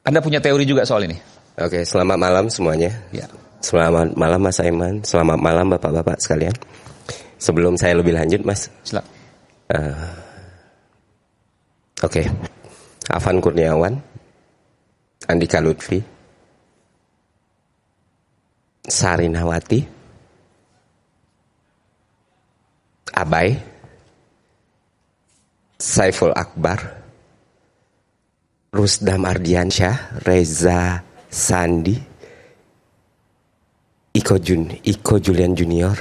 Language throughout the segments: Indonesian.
Anda punya teori juga soal ini? Oke, selamat malam semuanya. Ya. Selamat malam Mas Aiman, selamat malam Bapak-bapak sekalian. Sebelum saya lebih lanjut Mas, Silakan. Oke. Afan Kurniawan, Andika Lutfi, Sarinawati, Abai, Saiful Akbar, Rusdam Ardiansyah, Reza Sandi, Iko Julian Junior,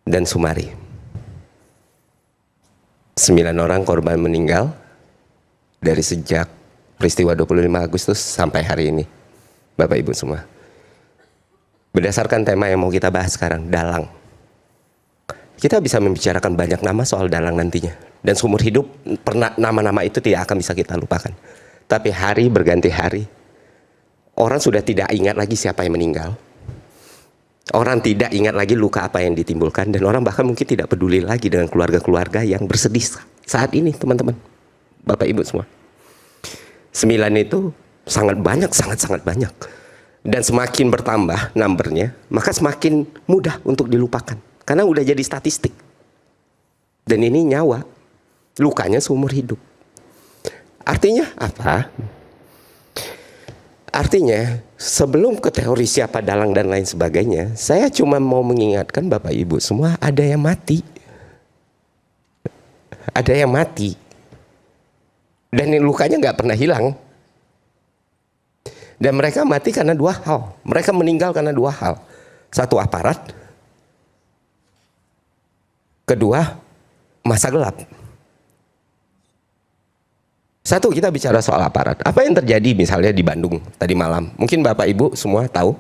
dan Sumari. 9 orang korban meninggal dari sejak peristiwa 25 Agustus sampai hari ini, Bapak Ibu semua. Berdasarkan tema yang mau kita bahas sekarang, dalang. Kita bisa membicarakan banyak nama soal dalang nantinya. Dan seumur hidup, nama-nama itu tidak akan bisa kita lupakan. Tapi hari berganti hari, orang sudah tidak ingat lagi siapa yang meninggal. Orang tidak ingat lagi luka apa yang ditimbulkan. Dan orang bahkan mungkin tidak peduli lagi dengan keluarga-keluarga yang bersedih saat ini, teman-teman. Bapak Ibu semua. 9 itu sangat banyak, sangat-sangat banyak. Dan semakin bertambah numbernya, maka semakin mudah untuk dilupakan. Karena udah jadi statistik. Dan ini nyawa. Lukanya seumur hidup. Artinya apa? Artinya sebelum ke teori siapa dalang dan lain sebagainya, saya cuma mau mengingatkan Bapak Ibu semua, ada yang mati. Ada yang mati. Dan lukanya nggak pernah hilang. Dan mereka mati karena 2 hal. Mereka meninggal karena 2 hal. 1, aparat. Kedua, masa gelap. 1, kita bicara soal aparat. Apa yang terjadi misalnya di Bandung tadi malam? Mungkin Bapak Ibu semua tahu,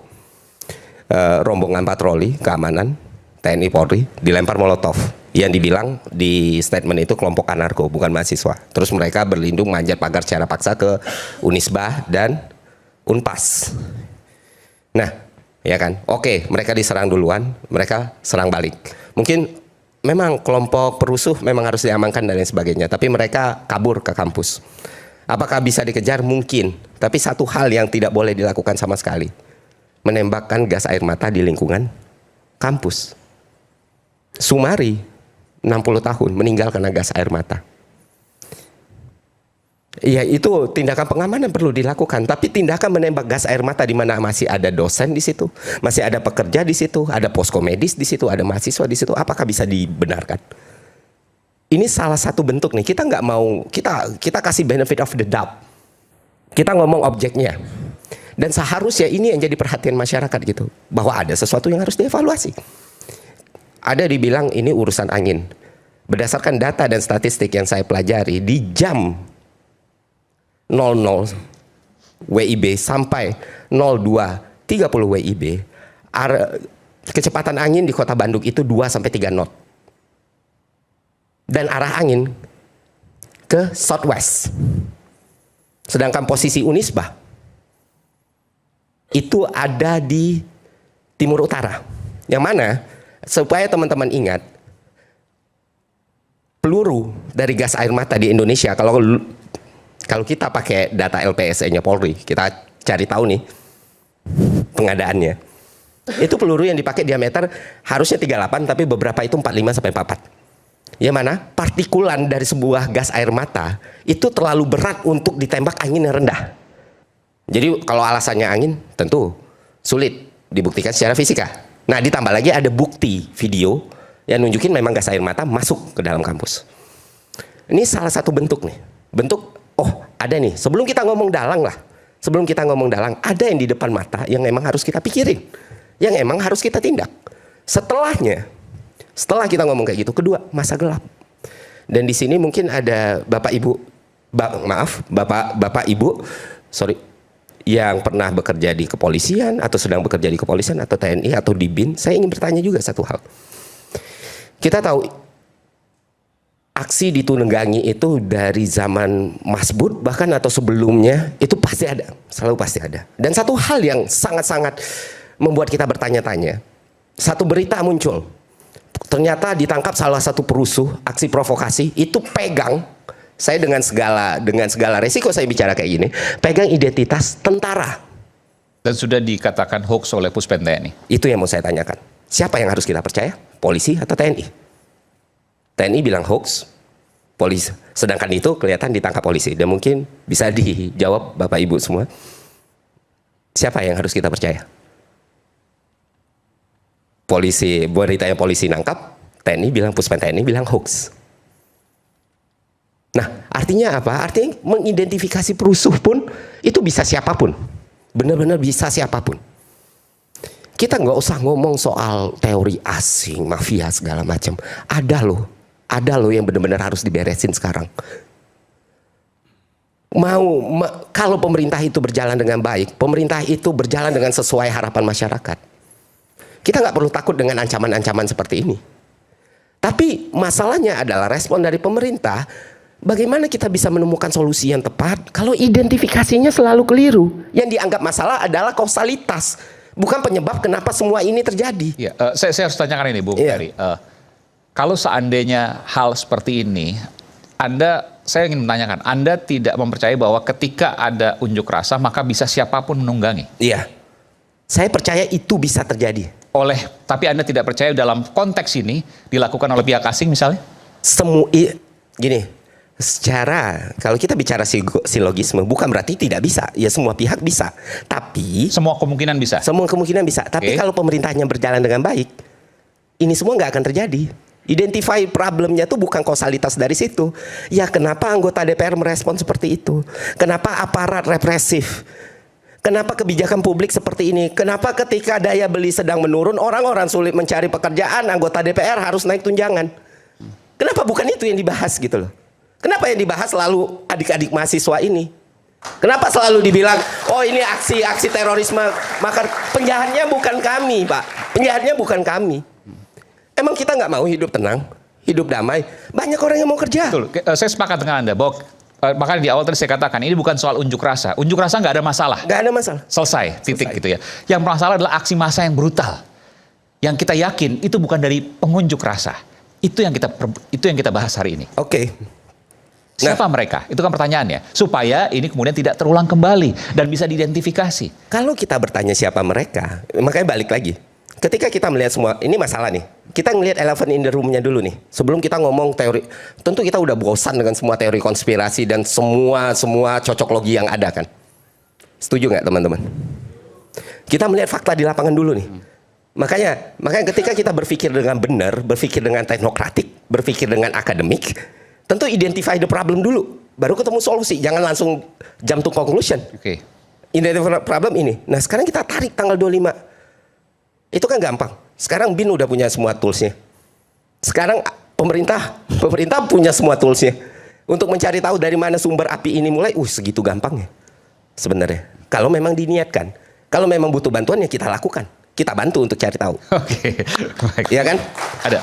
rombongan patroli keamanan TNI Polri dilempar molotov. Yang dibilang di statement itu kelompok anarko, bukan mahasiswa. Terus mereka berlindung manjat pagar secara paksa ke Unisba dan Unpas. Nah, ya kan? Oke, mereka diserang duluan, mereka serang balik. Mungkin memang kelompok perusuh memang harus diamankan dan lain sebagainya, tapi mereka kabur ke kampus. Apakah bisa dikejar? Mungkin. Tapi satu hal yang tidak boleh dilakukan sama sekali, menembakkan gas air mata di lingkungan kampus. Sumari 60 tahun meninggal karena gas air mata. Ya, itu tindakan pengamanan perlu dilakukan, tapi tindakan menembak gas air mata di mana masih ada dosen di situ, masih ada pekerja di situ, ada posko medis di situ, ada mahasiswa di situ, apakah bisa dibenarkan? Ini salah satu bentuk nih. Kita nggak mau, kita kasih benefit of the doubt. Kita ngomong objeknya. Dan seharusnya ini yang jadi perhatian masyarakat gitu, bahwa ada sesuatu yang harus dievaluasi. Ada dibilang ini urusan angin. Berdasarkan data dan statistik yang saya pelajari, di jam 00 WIB sampai 02.30 WIB, kecepatan angin di kota Bandung itu 2-3 knot. Dan arah angin ke southwest. Sedangkan posisi Unisba itu ada di timur utara. Yang mana, supaya teman-teman ingat, peluru dari gas air mata di Indonesia, kalau kita pakai data LPSE-nya Polri, kita cari tahu nih pengadaannya. Itu peluru yang dipakai diameter harusnya 38, tapi beberapa itu 45-44. Yang mana partikulan dari sebuah gas air mata itu terlalu berat untuk ditembak angin yang rendah. Jadi kalau alasannya angin, tentu sulit dibuktikan secara fisika. Nah, ditambah lagi ada bukti video yang nunjukin memang gas air mata masuk ke dalam kampus. Ini salah satu bentuk nih. Bentuk, oh ada nih, sebelum kita ngomong dalang lah. Sebelum kita ngomong dalang, ada yang di depan mata yang memang harus kita pikirin. Yang emang harus kita tindak. Setelah kita ngomong kayak gitu, kedua, masa gelap. Dan di sini mungkin ada Bapak Ibu, yang pernah bekerja di kepolisian atau sedang bekerja di kepolisian atau TNI atau di BIN. Saya ingin bertanya juga satu hal. Kita tahu aksi di Tungganggi itu dari zaman Mas Bud bahkan atau sebelumnya itu pasti ada, selalu pasti ada. Dan satu hal yang sangat-sangat membuat kita bertanya-tanya, satu berita muncul, ternyata ditangkap salah satu perusuh aksi provokasi itu pegang Saya dengan segala resiko saya bicara kayak gini, pegang identitas tentara. Dan sudah dikatakan hoax oleh Puspen TNI. Itu yang mau saya tanyakan. Siapa yang harus kita percaya? Polisi atau TNI? TNI bilang hoax, polisi. Sedangkan itu kelihatan ditangkap polisi. Dan mungkin bisa dijawab Bapak Ibu semua. Siapa yang harus kita percaya? Polisi, beritanya polisi nangkap, TNI bilang, Puspen TNI bilang hoax. Nah, artinya apa? Artinya mengidentifikasi perusuh pun itu bisa siapapun. Benar-benar bisa siapapun. Kita nggak usah ngomong soal teori asing, mafia segala macam. Ada loh yang benar-benar harus diberesin sekarang. Kalau pemerintah itu berjalan dengan baik, pemerintah itu berjalan dengan sesuai harapan masyarakat. Kita nggak perlu takut dengan ancaman-ancaman seperti ini. Tapi masalahnya adalah respon dari pemerintah. Bagaimana kita bisa menemukan solusi yang tepat kalau identifikasinya selalu keliru? Yang dianggap masalah adalah kausalitas, bukan penyebab kenapa semua ini terjadi. Ya, saya harus tanyakan ini, Bung Ferry. Kalau seandainya hal seperti ini, saya ingin menanyakan, Anda tidak mempercayai bahwa ketika ada unjuk rasa maka bisa siapapun menunggangi? Iya, saya percaya itu bisa terjadi. Tapi Anda tidak percaya dalam konteks ini dilakukan oleh pihak asing misalnya? Gini. Secara, kalau kita bicara silogisme, bukan berarti tidak bisa. Ya semua pihak bisa. Tapi semua kemungkinan bisa. Semua kemungkinan bisa. Tapi kalau pemerintahnya berjalan dengan baik, ini semua nggak akan terjadi. Identify problemnya itu bukan kausalitas dari situ. Ya kenapa anggota DPR merespon seperti itu? Kenapa aparat represif? Kenapa kebijakan publik seperti ini? Kenapa ketika daya beli sedang menurun, orang-orang sulit mencari pekerjaan, anggota DPR harus naik tunjangan? Kenapa bukan itu yang dibahas gitu loh? Kenapa yang dibahas selalu adik-adik mahasiswa ini? Kenapa selalu dibilang, oh ini aksi terorisme, maka penjahatnya bukan kami, Pak. Penjahatnya bukan kami. Emang kita nggak mau hidup tenang, hidup damai? Banyak orang yang mau kerja. Betul. Saya sepakat dengan Anda bahwa makanya di awal tadi saya katakan ini bukan soal unjuk rasa. Unjuk rasa nggak ada masalah. Nggak ada masalah. Titik gitu ya. Yang masalah adalah aksi massa yang brutal. Yang kita yakin itu bukan dari pengunjuk rasa. Itu yang kita bahas hari ini. Oke. Siapa mereka? Itu kan pertanyaannya. Supaya ini kemudian tidak terulang kembali dan bisa diidentifikasi. Kalau kita bertanya siapa mereka, makanya balik lagi. Ketika kita melihat semua, ini masalah nih. Kita ngelihat elephant in the room-nya dulu nih. Sebelum kita ngomong teori, tentu kita udah bosan dengan semua teori konspirasi dan semua cocok logi yang ada kan. Setuju nggak teman-teman? Kita melihat fakta di lapangan dulu nih. Makanya ketika kita berpikir dengan benar, berpikir dengan teknokratik, berpikir dengan akademik, tentu identify the problem dulu, baru ketemu solusi. Jangan langsung jump to conclusion. Oke. Identify problem ini. Nah sekarang kita tarik tanggal 25. Itu kan gampang. Sekarang BIN udah punya semua toolsnya. Sekarang pemerintah punya semua toolsnya. Untuk mencari tahu dari mana sumber api ini mulai, segitu gampangnya. Sebenarnya. Kalau memang diniatkan. Kalau memang butuh bantuan ya kita lakukan. Kita bantu untuk cari tahu. Oke. Baik. Iya kan? Ada.